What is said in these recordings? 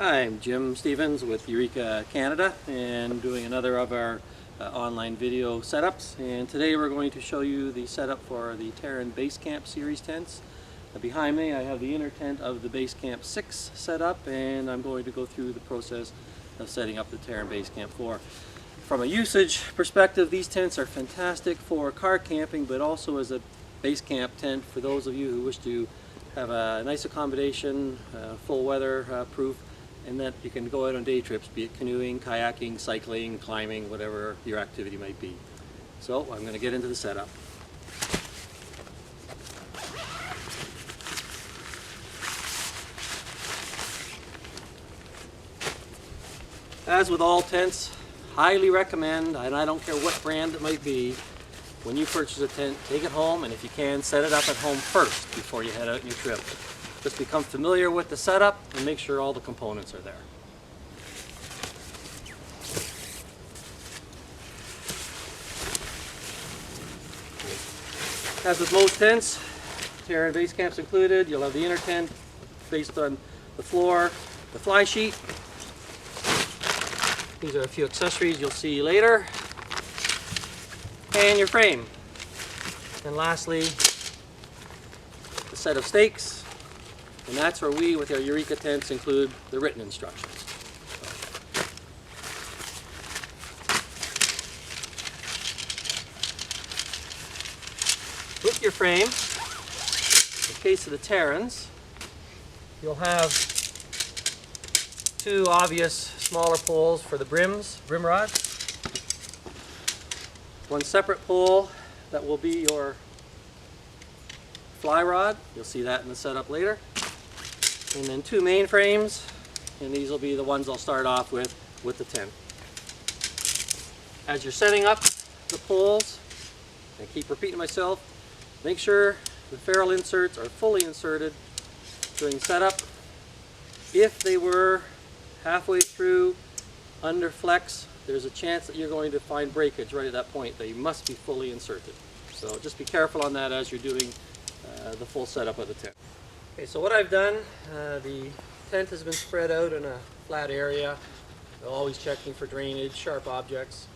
Hi, I'm Jim Stevens with Eureka Canada and doing another of our online video setups, and today we're going to show you the setup for the Taron Basecamp series tents. Behind me I have the inner tent of the Basecamp 6 set up, and I'm going to go through the process of setting up the Taron Basecamp 4. From a usage perspective, these tents are fantastic for car camping, but also as a base camp tent for those of you who wish to have a nice accommodation, full weather proof, and that you can go out on day trips, be it canoeing, kayaking, cycling, climbing, whatever your activity might be. So I'm going to get into the setup. As with all tents, highly recommend, and I don't care what brand it might be, when you purchase a tent, take it home, and if you can, set it up at home first before you head out on your trip. Just become familiar with the setup and make sure all the components are there. As with most tents, Taron Basecamp's included. You'll have the inner tent based on the floor, the fly sheet. These are a few accessories you'll see later. And your frame. And lastly, the set of stakes. And that's where we, with our Eureka tents, include the written instructions. With your frame, in the case of the Tarons, you'll have two obvious smaller poles for the brim rods. One separate pole that will be your fly rod. You'll see that in the setup later. And then two main frames, and these will be the ones I'll start off with the tent. As you're setting up the poles, I keep repeating myself, make sure the ferrule inserts are fully inserted during setup. If they were halfway through under flex, there's a chance that you're going to find breakage right at that point. They must be fully inserted. So just be careful on that as you're doing the full setup of the tent. Okay, so what I've done, the tent has been spread out in a flat area, always checking for drainage, sharp objects.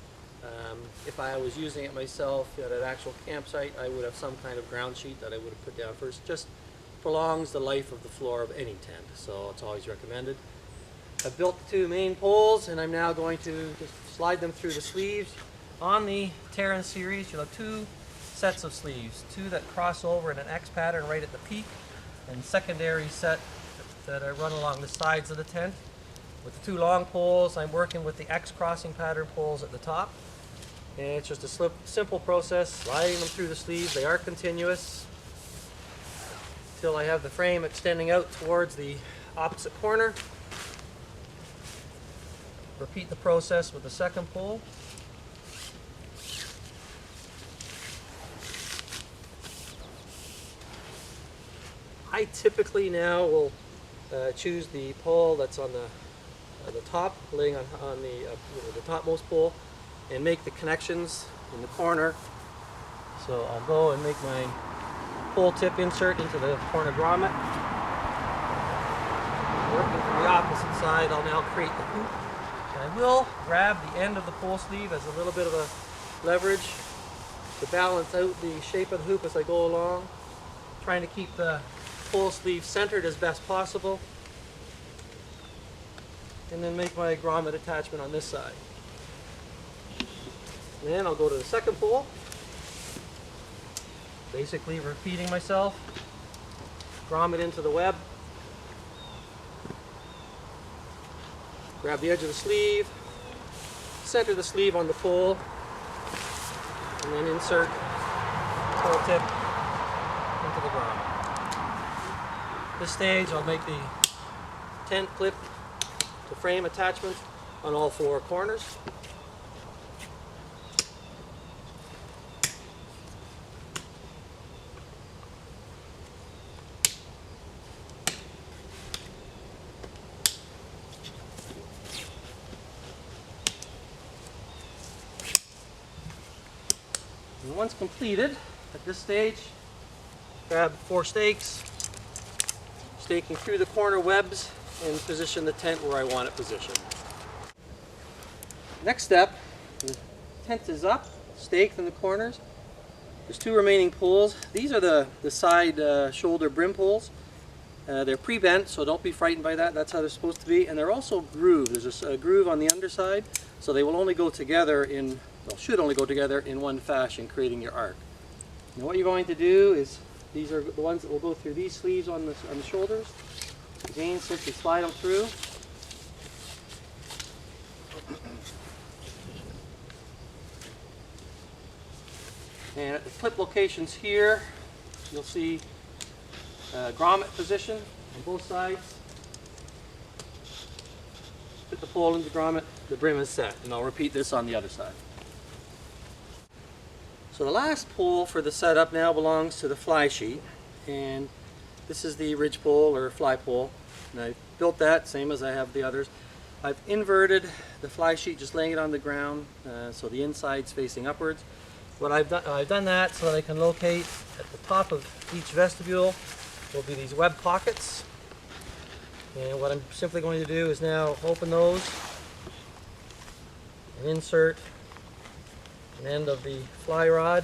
If I was using it myself at an actual campsite, I would have some kind of ground sheet that I would have put down first. Just prolongs the life of the floor of any tent, so it's always recommended. I've built the two main poles, and I'm now going to just slide them through the sleeves. On the Taron series, you'll have two sets of sleeves, two that cross over in an X pattern right at the peak, and secondary set that I run along the sides of the tent. With the two long poles, I'm working with the X crossing pattern poles at the top. And it's just a simple process, sliding them through the sleeves. They are continuous until I have the frame extending out towards the opposite corner. Repeat the process with the second pole. I typically now will choose the pole that's on the top, laying on the topmost pole, and make the connections in the corner. So I'll go and make my pole tip insert into the corner grommet. Working from the opposite side, I'll now create the hoop. And I will grab the end of the pole sleeve as a little bit of a leverage to balance out the shape of the hoop as I go along, trying to keep the pole sleeve centered as best possible, and then make my grommet attachment on this side. And then I'll go to the second pole, basically repeating myself, grommet into the web, grab the edge of the sleeve, center the sleeve on the pole, and then insert pole tip into the grommet. At this stage, I'll make the tent clip to frame attachment on all four corners. And once completed, at this stage, grab 4 stakes, staking through the corner webs and position the tent where I want it positioned. Next step, the tent is up, staked in the corners. There's two remaining poles. These are the side shoulder brim poles. They're pre-bent, so don't be frightened by that. That's how they're supposed to be. And they're also grooved. There's a groove on the underside, so they will only go together in, well, should only go together in one fashion, creating your arc. Now what you're going to do is, these are the ones that will go through these sleeves on the shoulders. Again, simply slide them through. And at the clip locations here, you'll see grommet position on both sides. Put the pole into the grommet, the brim is set, and I'll repeat this on the other side. So the last pole for the setup now belongs to the fly sheet, and this is the ridge pole or fly pole, and I built that same as I have the others. I've inverted the fly sheet, just laying it on the ground, so the inside's facing upwards. What I've done that so that I can locate at the top of each vestibule will be these web pockets. And what I'm simply going to do is now open those and insert an end of the fly rod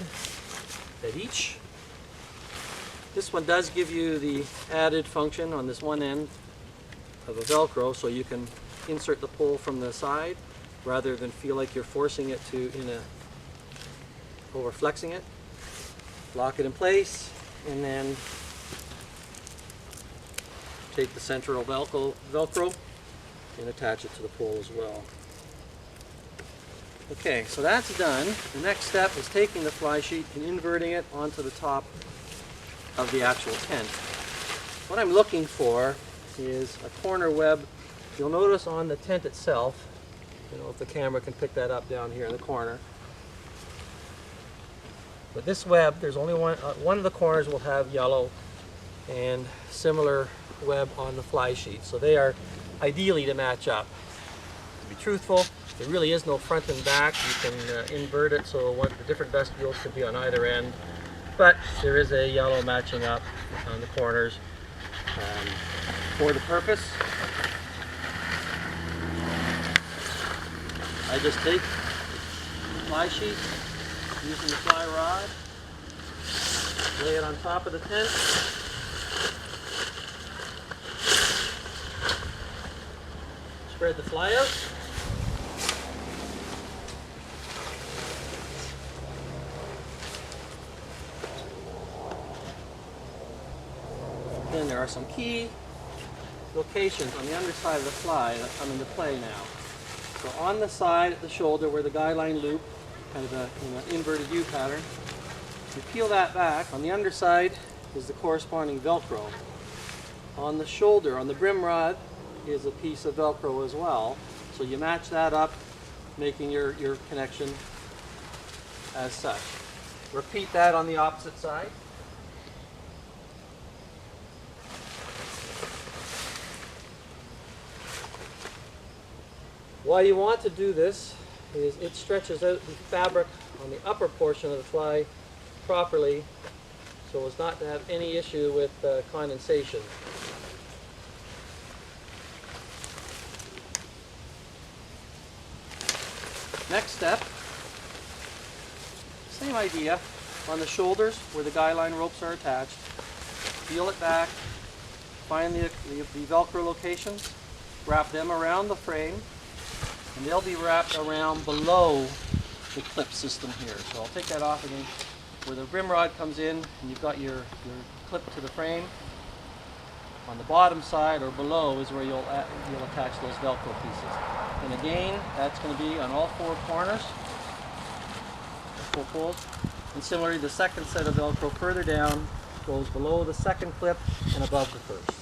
at each. This one does give you the added function on this one end of a Velcro, so you can insert the pole from the side rather than feel like you're forcing it to over flexing it. Lock it in place, and then take the central Velcro and attach it to the pole as well. Okay, so that's done. The next step is taking the fly sheet and inverting it onto the top of the actual tent. What I'm looking for is a corner web. You'll notice on the tent itself, if the camera can pick that up down here in the corner. But this web, there's only one of the corners will have yellow and similar web on the fly sheet. So they are ideally to match up. To be truthful, there really is no front and back. You can invert it so the different vestibules could be on either end. But there is a yellow matching up on the corners for the purpose. I just take the fly sheet using the fly rod, lay it on top of the tent, spread the fly out, then there are some key locations on the underside of the fly that come into play now. So on the side at the shoulder where the guy line loop, kind of an inverted U pattern. You peel that back. On the underside is the corresponding Velcro. On the shoulder, on the brim rod, is a piece of Velcro as well. So you match that up, making your connection as such. Repeat that on the opposite side. Why you want to do this is it stretches out the fabric on the upper portion of the fly properly, so as not to have any issue with condensation. Next step, same idea. On the shoulders where the guy line ropes are attached, peel it back, find the Velcro locations, wrap them around the frame, and they'll be wrapped around below the clip system here. So I'll take that off again. Where the brim rod comes in and you've got your clip to the frame, on the bottom side or below is where you'll attach those Velcro pieces. And again, that's going to be on all four corners, four poles. And similarly, the second set of Velcro further down goes below the second clip and above the first.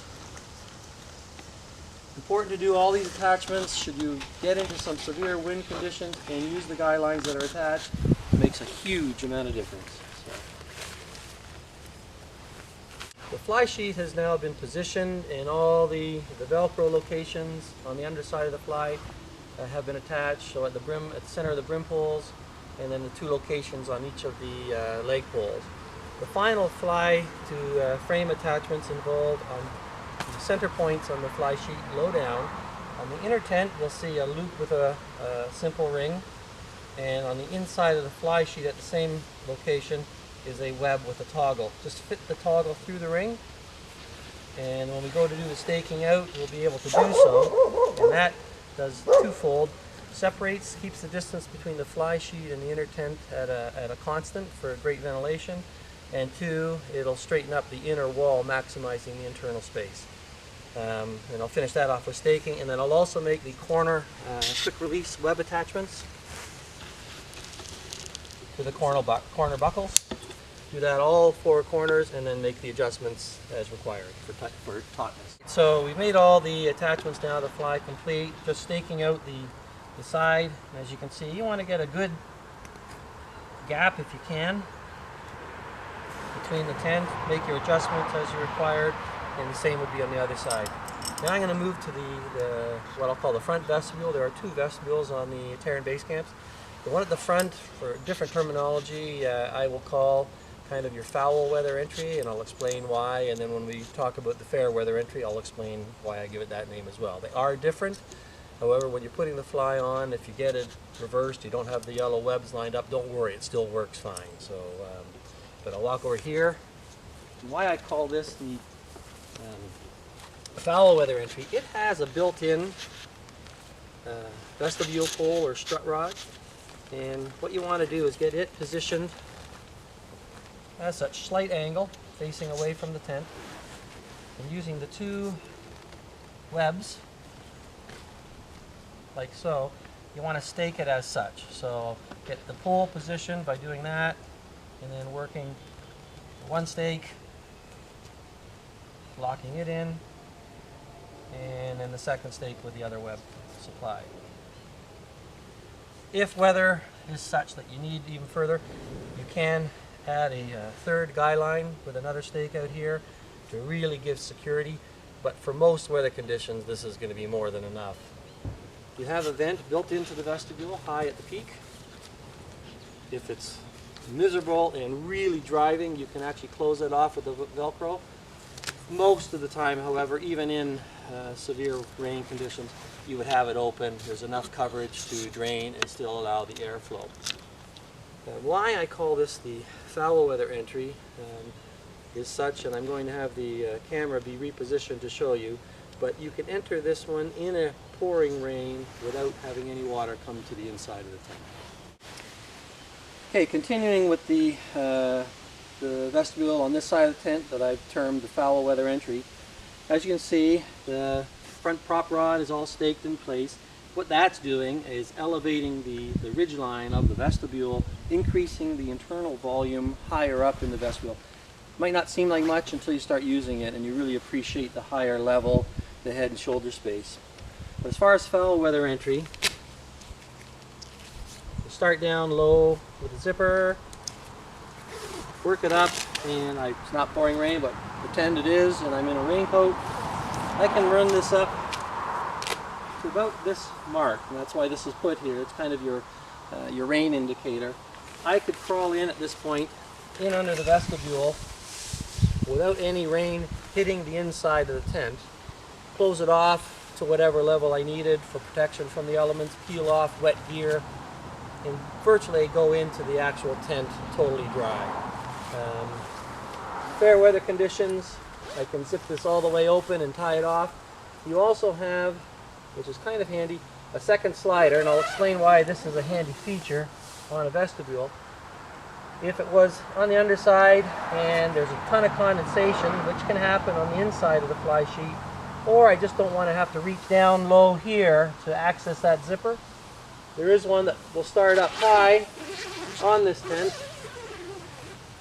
Important to do all these attachments should you get into some severe wind conditions and use the guy lines that are attached. It makes a huge amount of difference. So. The fly sheet has now been positioned, and all the Velcro locations on the underside of the fly have been attached. So at the center of the brim poles, and then the two locations on each of the leg poles. The final fly to frame attachments involve the center points on the fly sheet low down. On the inner tent, you'll see a loop with a simple ring, and on the inside of the fly sheet at the same location is a web with a toggle. Just fit the toggle through the ring, and when we go to do the staking out, we'll be able to do so. And that does twofold: separates, keeps the distance between the fly sheet and the inner tent at a constant for great ventilation, and two, it'll straighten up the inner wall, maximizing the internal space. And I'll finish that off with staking, and then I'll also make the corner quick release web attachments to the corner buckles. Do that all four corners, and then make the adjustments as required for tautness. So we've made all the attachments now, the fly complete, just staking out the side. As you can see, you want to get a good gap if you can between the tent, make your adjustments as you required, and the same would be on the other side. Now I'm going to move to the what I'll call the front vestibule. There are two vestibules on the Taron Basecamps. The one at the front, for different terminology, I will call kind of your foul weather entry, and I'll explain why, and then when we talk about the fair weather entry, I'll explain why I give it that name as well. They are different. However, when you're putting the fly on, if you get it reversed, you don't have the yellow webs lined up, don't worry, it still works fine. So, but I'll walk over here. Why I call this the foul weather entry, it has a built-in vestibule pole or strut rod, and what you want to do is get it positioned at such slight angle, facing away from the tent, and using the two webs, like so, you want to stake it as such. So get the pole positioned by doing that, and then working one stake, locking it in, and then the second stake with the other web supply. If weather is such that you need even further, you can add a third guy line with another stake out here to really give security, but for most weather conditions this is going to be more than enough. You have a vent built into the vestibule high at the peak. If it's miserable and really driving, you can actually close it off with the Velcro. Most of the time, however, even in severe rain conditions, you would have it open. There's enough coverage to drain and still allow the airflow. Why I call this the foul weather entry is such, and I'm going to have the camera be repositioned to show you, but you can enter this one in a pouring rain without having any water come to the inside of the tent. Okay, continuing with the vestibule on this side of the tent that I've termed the foul weather entry. As you can see, the front prop rod is all staked in place. What that's doing is elevating the ridge line of the vestibule, increasing the internal volume higher up in the vestibule. Might not seem like much until you start using it and you really appreciate the higher level, the head and shoulder space. But as far as foul weather entry, you start down low with the zipper, work it up, and it's not pouring rain, but pretend it is, and I'm in a raincoat. I can run this up to about this mark, and that's why this is put here. It's kind of your rain indicator. I could crawl in at this point, in under the vestibule, without any rain hitting the inside of the tent, close it off to whatever level I needed for protection from the elements, peel off wet gear, and virtually go into the actual tent totally dry. Fair weather conditions, I can zip this all the way open and tie it off. You also have, which is kind of handy, a second slider, and I'll explain why this is a handy feature on a vestibule. If it was on the underside and there's a ton of condensation, which can happen on the inside of the fly sheet, or I just don't want to have to reach down low here to access that zipper, there is one that will start up high on this tent,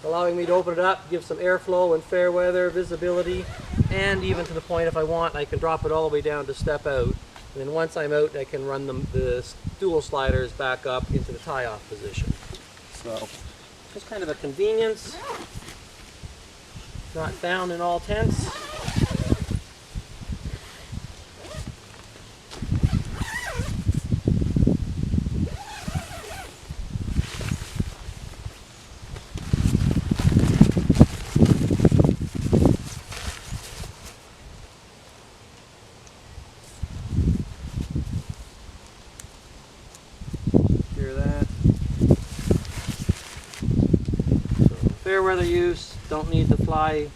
allowing me to open it up, give some airflow and fair weather, visibility, and even to the point if I want, I can drop it all the way down to step out. And then once I'm out, I can run the dual sliders back up into the tie-off position. So, just kind of a convenience, not found in all tents. fair weather use, don't need the fly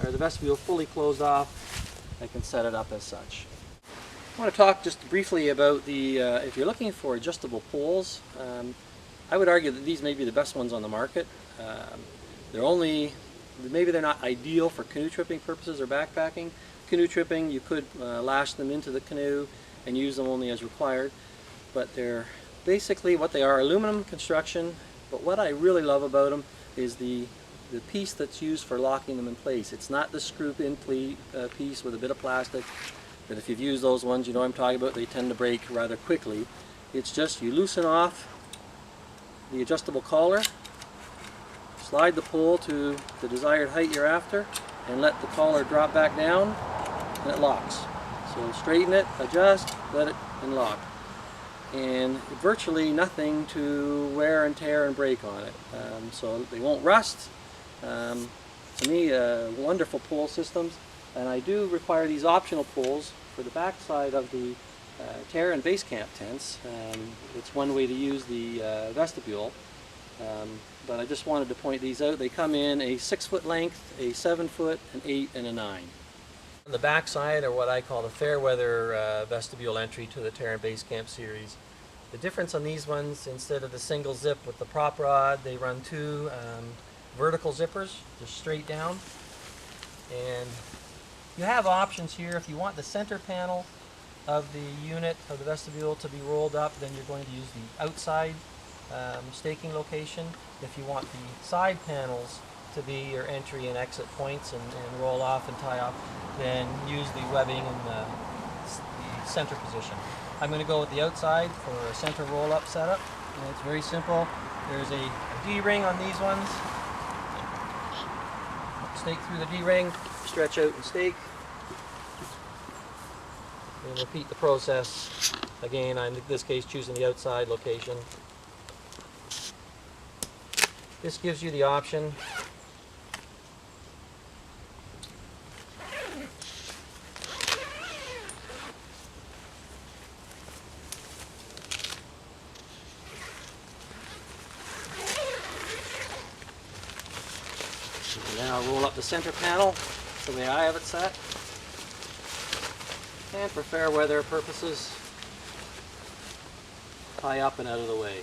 or the vestibule fully closed off, I can set it up as such. I want to talk just briefly about the, if you're looking for adjustable poles, I would argue that these may be the best ones on the market. Maybe they're not ideal for canoe tripping purposes or backpacking. Canoe tripping, you could lash them into the canoe and use them only as required, but they're basically what they are, aluminum construction, but what I really love about them is the piece that's used for locking them in place. It's not the screw-in piece with a bit of plastic, but if you've used those ones, you know what I'm talking about, they tend to break rather quickly. It's just you loosen off the adjustable collar, slide the pole to the desired height you're after, and let the collar drop back down, and it locks. So straighten it, adjust, let it, and lock. And virtually nothing to wear and tear and break on it. So they won't rust. To me, wonderful pole systems. And I do require these optional poles for the back side of the Taron Basecamp tents. It's one way to use the vestibule. But I just wanted to point these out. They come in a 6-foot length, a 7-foot, an 8, and a 9. On the back side are what I call the fair weather vestibule entry to the Taron Basecamp series. The difference on these ones, instead of the single zip with the prop rod, they run 2 vertical zippers, just straight down. And you have options here. If you want the center panel of the unit of the vestibule to be rolled up, then you're going to use the outside staking location. If you want the side panels to be your entry and exit points and roll off and tie off, then use the webbing in the center position. I'm going to go with the outside for a center roll-up setup, and it's very simple. There's a D-ring on these ones. Stake through the D-ring, stretch out and stake, and repeat the process. Again, I'm in this case choosing the outside location. This gives you the option now roll up the center panel. That's the way I have it set. And for fair weather purposes, tie up and out of the way.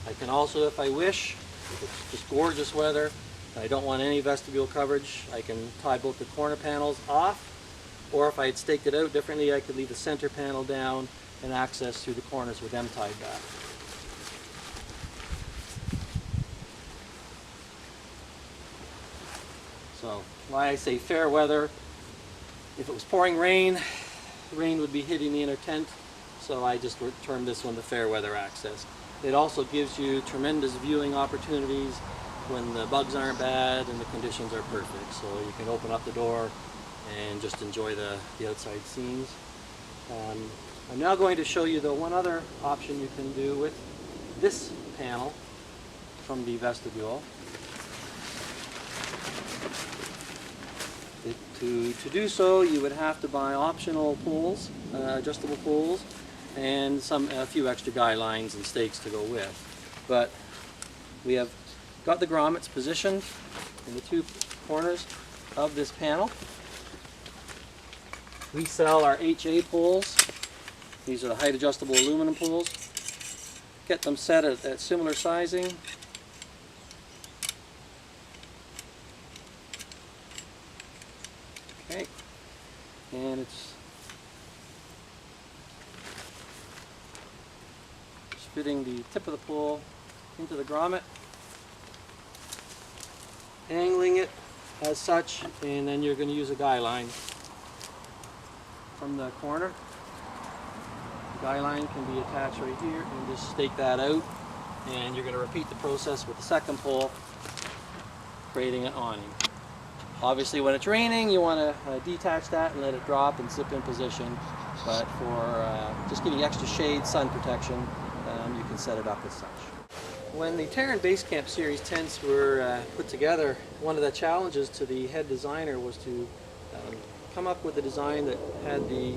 I can also, if I wish, if it's just gorgeous weather and I don't want any vestibule coverage, I can tie both the corner panels off, or if I had staked it out differently, I could leave the center panel down and access through the corners with them tied back. So, why I say fair weather, if it was pouring rain, rain would be hitting the inner tent, so I just termed this one the fair weather access. It also gives you tremendous viewing opportunities when the bugs aren't bad and the conditions are perfect. So you can open up the door and just enjoy the outside scenes. I'm now going to show you the one other option you can do with this panel from the vestibule. To do so, you would have to buy optional poles, adjustable poles, and a few extra guy lines and stakes to go with. But we have got the grommets positioned in the 2 corners of this panel. We sell our HA poles. These are the height adjustable aluminum poles. Get them set at similar sizing. Okay, and it's just fitting the tip of the pole into the grommet, angling it as such, and then you're going to use a guy line from the corner. The guy line can be attached right here, and just stake that out, and you're going to repeat the process with the second pole, creating an awning. Obviously when it's raining you want to detach that and let it drop and zip in position, but for just giving extra shade, sun protection, you can set it up as such. When the Taron Basecamp series tents were put together, one of the challenges to the head designer was to come up with a design that had the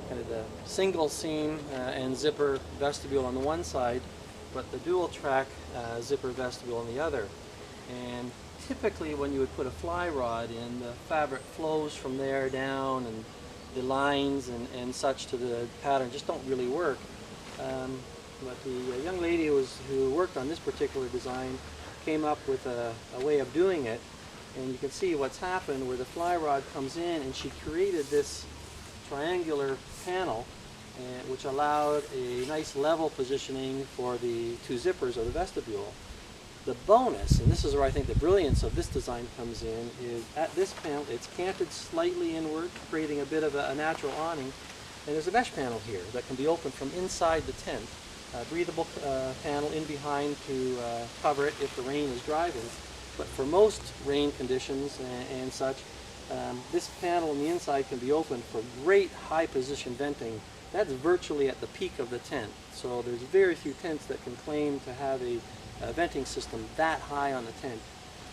kind of the single seam and zipper vestibule on the one side, but the dual track zipper vestibule on the other. And typically when you would put a fly rod in, the fabric flows from there down, and the lines and such to the pattern just don't really work. But the young lady who worked on this particular design came up with a way of doing it, and you can see what's happened where the fly rod comes in, and she created this triangular panel which allowed a nice level positioning for the two zippers of the vestibule. The bonus, and this is where I think the brilliance of this design comes in, is at this panel it's canted slightly inward, creating a bit of a natural awning, and there's a mesh panel here that can be opened from inside the tent. A breathable panel in behind to cover it if the rain is driving. But for most rain conditions and such, this panel on the inside can be opened for great high position venting. That's virtually at the peak of the tent. So there's very few tents that can claim to have a venting system that high on the tent.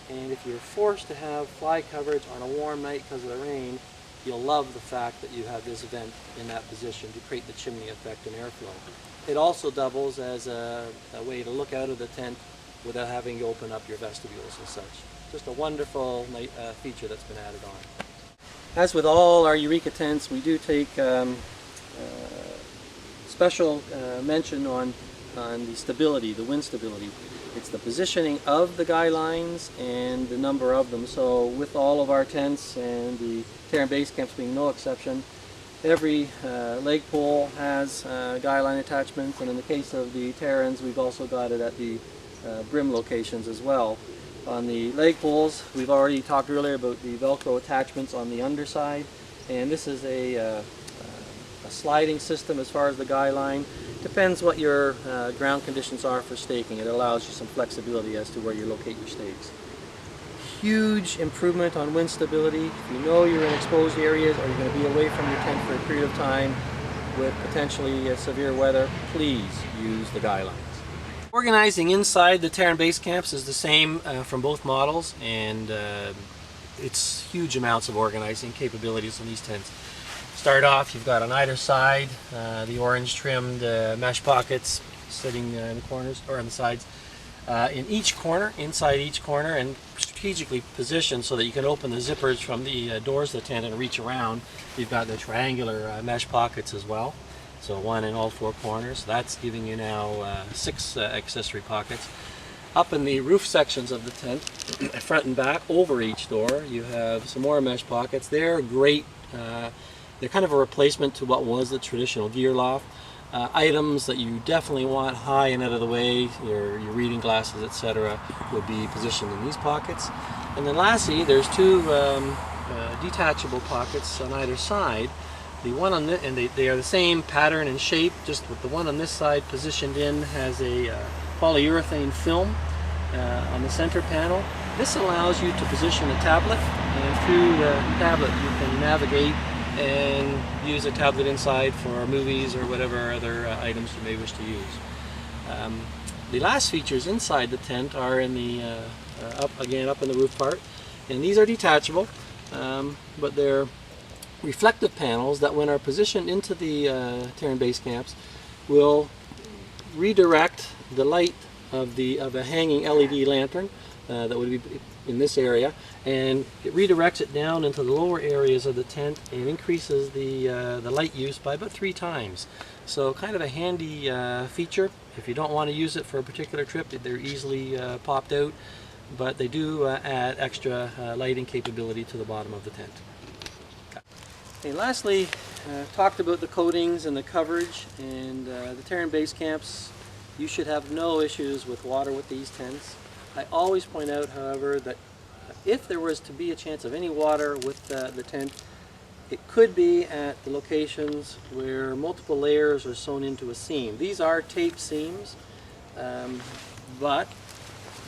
And if you're forced to have fly coverage on a warm night because of the rain, you'll love the fact that you have this vent in that position to create the chimney effect and airflow. It also doubles as a way to look out of the tent without having to open up your vestibules and such. Just a wonderful feature that's been added on. As with all our Eureka tents, we do take special mention on the stability, the wind stability. It's the positioning of the guy lines and the number of them. So with all of our tents, and the Taron Basecamps being no exception, every leg pole has guy line attachments, and in the case of the Tarons, we've also got it at the Brim locations as well. On the leg poles, we've already talked earlier about the Velcro attachments on the underside, and this is a sliding system as far as the guy line. Depends what your ground conditions are for staking. It allows you some flexibility as to where you locate your stakes. Huge improvement on wind stability. If you know you're in exposed areas or you're going to be away from your tent for a period of time with potentially severe weather, please use the guy lines. Organizing inside the Taron Basecamps is the same from both models, and it's huge amounts of organizing capabilities in these tents. Start off, you've got on either side the orange trimmed mesh pockets sitting in the corners or on the sides. In each corner, inside each corner, and strategically positioned so that you can open the zippers from the doors of the tent and reach around. You've got the triangular mesh pockets as well, so one in all four corners. That's giving you now 6 accessory pockets. Up in the roof sections of the tent, front and back, over each door, you have some more mesh pockets. They're great. They're kind of a replacement to what was the traditional gear loft. Items that you definitely want high and out of the way, your reading glasses, etc., would be positioned in these pockets. And then lastly, there's 2 detachable pockets on either side. The one on this, and they are the same pattern and shape, just with the one on this side positioned in has a polyurethane film on the center panel. This allows you to position a tablet, and through the tablet you can navigate and use a tablet inside for movies or whatever other items you may wish to use. The last features inside the tent are in the up in the roof part, and these are detachable, but they're reflective panels that, when are positioned into the Taron Basecamps, will redirect the light of a hanging LED lantern that would be in this area, and it redirects it down into the lower areas of the tent and increases the light use by about 3 times. So kind of a handy feature. If you don't want to use it for a particular trip, they're easily popped out, but they do add extra lighting capability to the bottom of the tent. Okay, lastly, talked about the coatings and the coverage, and the Taron Basecamps, you should have no issues with water with these tents. I always point out, however, that if there was to be a chance of any water with the tent, it could be at the locations where multiple layers are sewn into a seam. These are taped seams, but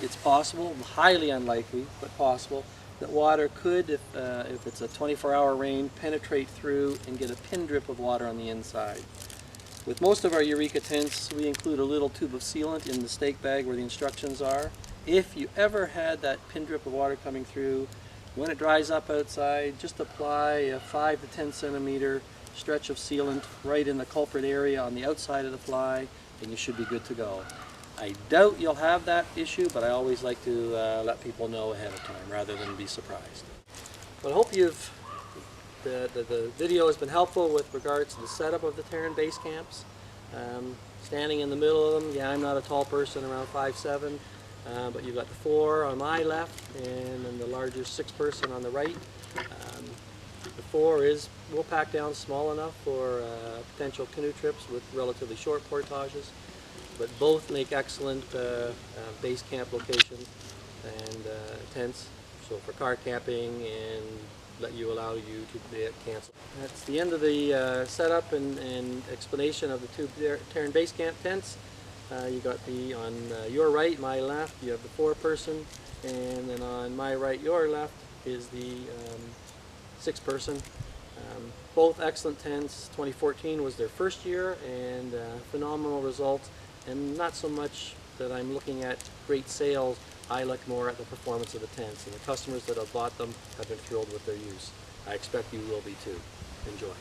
it's possible, highly unlikely, but possible, that water could, if it's a 24-hour rain, penetrate through and get a pin drip of water on the inside. With most of our Eureka tents, we include a little tube of sealant in the stake bag where the instructions are. If you ever had that pin drip of water coming through, when it dries up outside, just apply a 5 to 10 centimeter stretch of sealant right in the culprit area on the outside of the fly, and you should be good to go. I doubt you'll have that issue, but I always like to let people know ahead of time rather than be surprised. But I hope the video has been helpful with regards to the setup of the Taron Basecamps. Standing in the middle of them, yeah, I'm not a tall person, around 5'7", but you've got the 4 on my left and then the larger 6 person on the right. The 4 will pack down small enough for potential canoe trips with relatively short portages, but both make excellent base camp locations and tents, so for car camping and allow you to cancel. That's the end of the setup and explanation of the two Taron Basecamp tents. You got on your right, my left, you have the 4 person, and then on my right, your left is the 6 person. Both excellent tents. 2014 was their first year, and phenomenal results. And not so much that I'm looking at great sales, I look more at the performance of the tents, and the customers that have bought them have been thrilled with their use. I expect you will be too. Enjoy.